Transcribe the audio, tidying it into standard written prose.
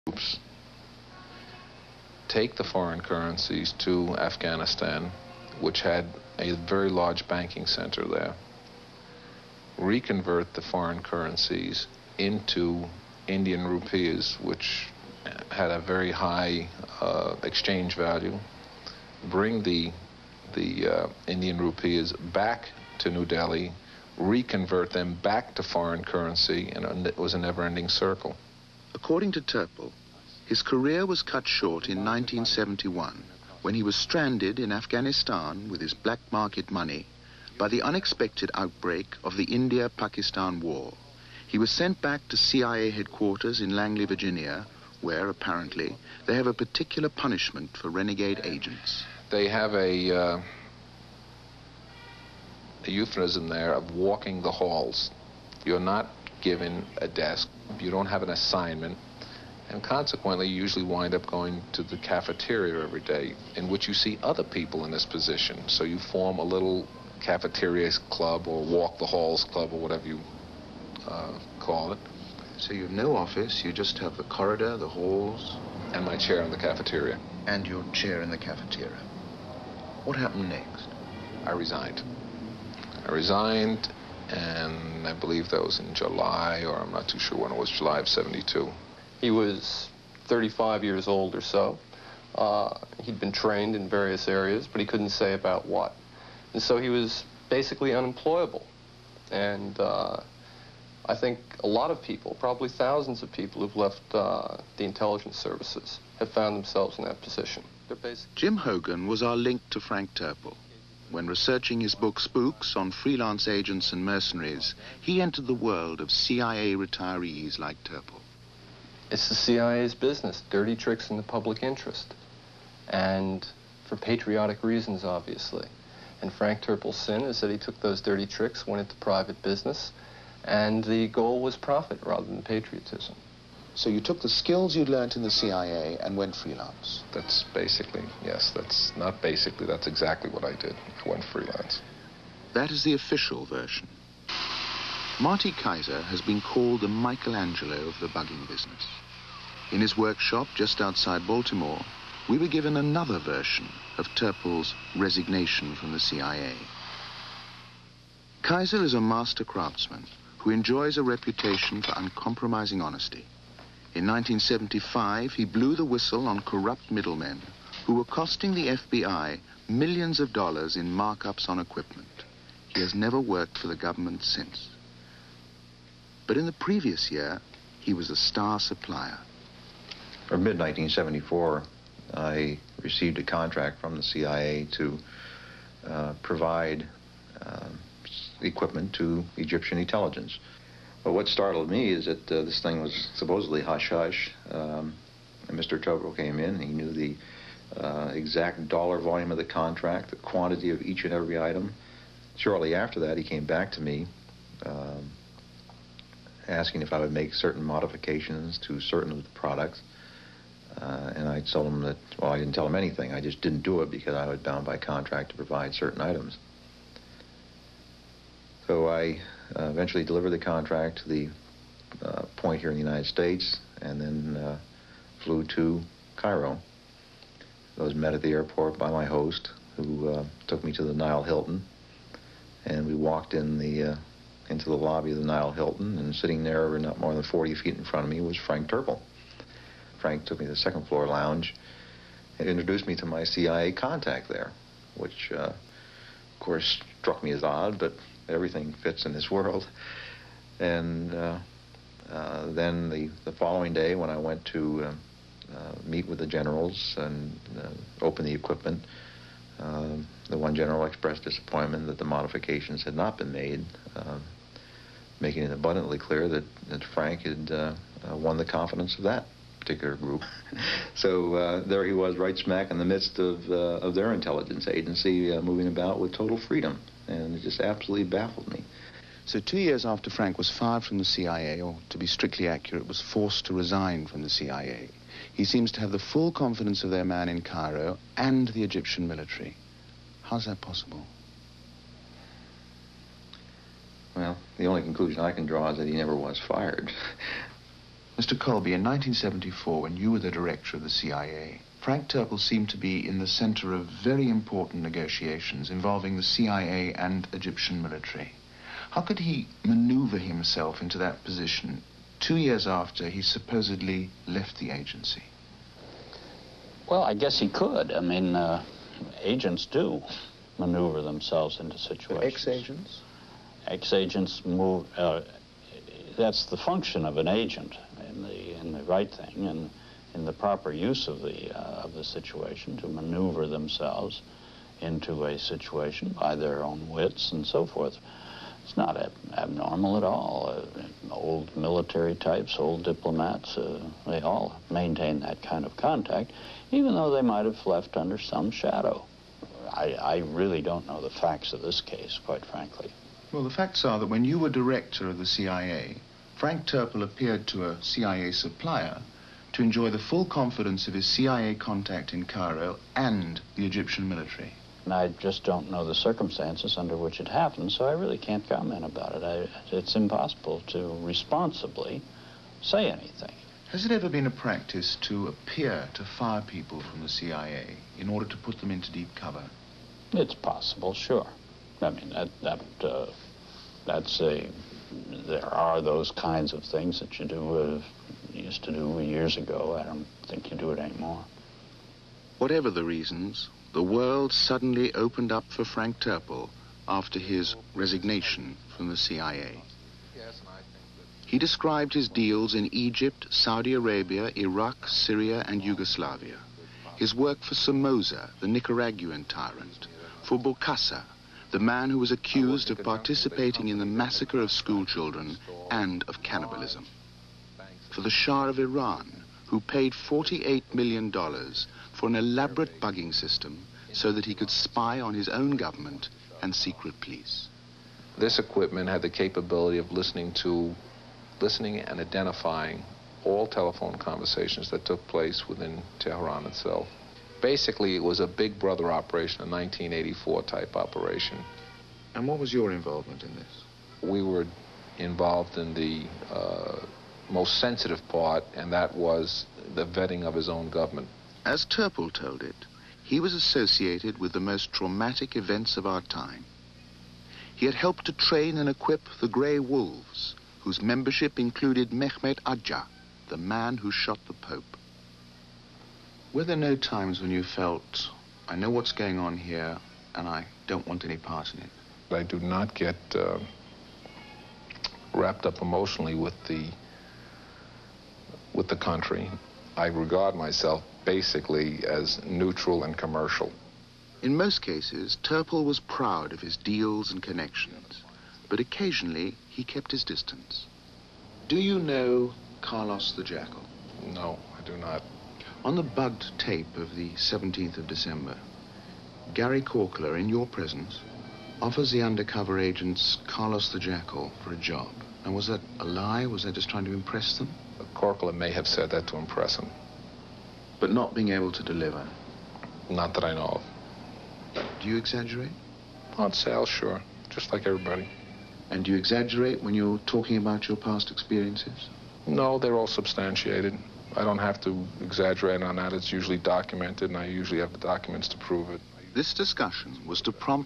groups take the foreign currencies to Afghanistan, which had a very large banking center there, reconvert the foreign currencies into Indian rupees, which had a very high exchange value, bring the Indian rupees back to New Delhi, reconvert them back to foreign currency, and it was a never-ending circle. According to Terpil, his career was cut short in 1971 when he was stranded in Afghanistan with his black market money by the unexpected outbreak of the India-Pakistan War. He was sent back to CIA headquarters in Langley, Virginia, where, apparently, they have a particular punishment for renegade agents. They have a euphemism there of walking the halls. You're not given a desk, you don't have an assignment, and consequently you usually wind up going to the cafeteria every day, in which you see other people in this position. So you form a little cafeteria club or walk the halls club or whatever you call it. So you have no office, you just have the corridor, the halls? And my chair in the cafeteria. And your chair in the cafeteria. What happened next? I resigned. And I believe that was in July, or I'm not too sure when it was, July of '72. He was 35 years old or so. He'd been trained in various areas, but he couldn't say about what. And so he was basically unemployable. And I think a lot of people, probably thousands of people who've left the intelligence services, have found themselves in that position. Jim Hogan was our link to Frank Terpil. When researching his book Spooks on freelance agents and mercenaries, he entered the world of CIA retirees like Terpil. It's the CIA's business, dirty tricks in the public interest. And for patriotic reasons, obviously. And Frank Terpil's sin is that he took those dirty tricks, went into private business, and the goal was profit rather than patriotism. So you took the skills you'd learned in the CIA and went freelance? That's basically, yes, that's not basically, that's exactly what I did. I went freelance. That is the official version. Marty Kaiser has been called the Michelangelo of the bugging business. In his workshop just outside Baltimore, we were given another version of Terpil's resignation from the CIA. Kaiser is a master craftsman who enjoys a reputation for uncompromising honesty. In 1975, he blew the whistle on corrupt middlemen who were costing the FBI millions of dollars in markups on equipment. He has never worked for the government since. But in the previous year, he was a star supplier. In mid-1974, I received a contract from the CIA to provide equipment to Egyptian intelligence. But what startled me is that this thing was supposedly hush-hush. And Mr. Terpil came in, he knew the exact dollar volume of the contract, the quantity of each and every item. Shortly after that, he came back to me asking if I would make certain modifications to certain of the products. And I told him that, well, I didn't tell him anything. I just didn't do it because I was bound by contract to provide certain items. So I eventually delivered the contract to the point here in the United States and then flew to Cairo. I was met at the airport by my host, who took me to the Nile Hilton. And we walked in into the lobby of the Nile Hilton, and sitting there not more than 40 feet in front of me was Frank Terpil. Frank took me to the second floor lounge and introduced me to my CIA contact there, which, of course, struck me as odd, but everything fits in this world. And then the following day, when I went to meet with the generals and open the equipment, the one general expressed disappointment that the modifications had not been made, making it abundantly clear that Frank had won the confidence of that particular group. So there he was, right smack in the midst of their intelligence agency, moving about with total freedom. And it just absolutely baffled me. So 2 years after Frank was fired from the CIA, or to be strictly accurate, was forced to resign from the CIA, he seems to have the full confidence of their man in Cairo and the Egyptian military. How's that possible? Well, the only conclusion I can draw is that he never was fired. Mr. Colby, in 1974, when you were the director of the CIA, Frank Terpil seemed to be in the center of very important negotiations involving the CIA and Egyptian military. How could he maneuver himself into that position 2 years after he supposedly left the agency? Well, I guess he could. I mean, agents do maneuver themselves into situations. Ex-agents? Ex-agents move, that's the function of an agent in the right thing and in the proper use of the situation, to maneuver themselves into a situation by their own wits and so forth. It's not abnormal at all. Old military types, old diplomats, they all maintain that kind of contact, even though they might have left under some shadow. I really don't know the facts of this case, quite frankly. Well, the facts are that when you were director of the CIA, Frank Terpil appeared to a CIA supplier to enjoy the full confidence of his CIA contact in Cairo and the Egyptian military. And I just don't know the circumstances under which it happened, so I really can't comment about it. It's impossible to responsibly say anything. Has it ever been a practice to appear to fire people from the CIA in order to put them into deep cover? It's possible, sure. I mean, there are those kinds of things that you used to do years ago. I don't think you do it anymore. Whatever the reasons, the world suddenly opened up for Frank Terpil after his resignation from the CIA. He described his deals in Egypt, Saudi Arabia, Iraq, Syria, and Yugoslavia. His work for Somoza, the Nicaraguan tyrant, for Bokassa, the man who was accused of participating in the massacre of schoolchildren and of cannibalism. For the Shah of Iran, who paid $48 million for an elaborate bugging system so that he could spy on his own government and secret police. This equipment had the capability of listening and identifying all telephone conversations that took place within Tehran itself. Basically, it was a Big Brother operation, a 1984 type operation. And what was your involvement in this? We were involved in the most sensitive part, and that was the vetting of his own government. As Terpil told it, he was associated with the most traumatic events of our time. He had helped to train and equip the Grey Wolves, whose membership included Mehmet Agca, the man who shot the Pope. Were there no times when you felt, I know what's going on here, and I don't want any part in it? I do not get wrapped up emotionally with the country. I regard myself basically as neutral and commercial. In most cases, Terpil was proud of his deals and connections, but occasionally he kept his distance. Do you know Carlos the Jackal? No, I do not. On the bugged tape of the 17th of December, Gary Corkler, in your presence, offers the undercover agents Carlos the Jackal for a job. And was that a lie? Was that just trying to impress them? Corkler may have said that to impress him. But not being able to deliver? Not that I know of. Do you exaggerate? On sale, sure. Just like everybody. And do you exaggerate when you're talking about your past experiences? No, they're all substantiated. I don't have to exaggerate on that. It's usually documented, and I usually have the documents to prove it. This discussion was to prompt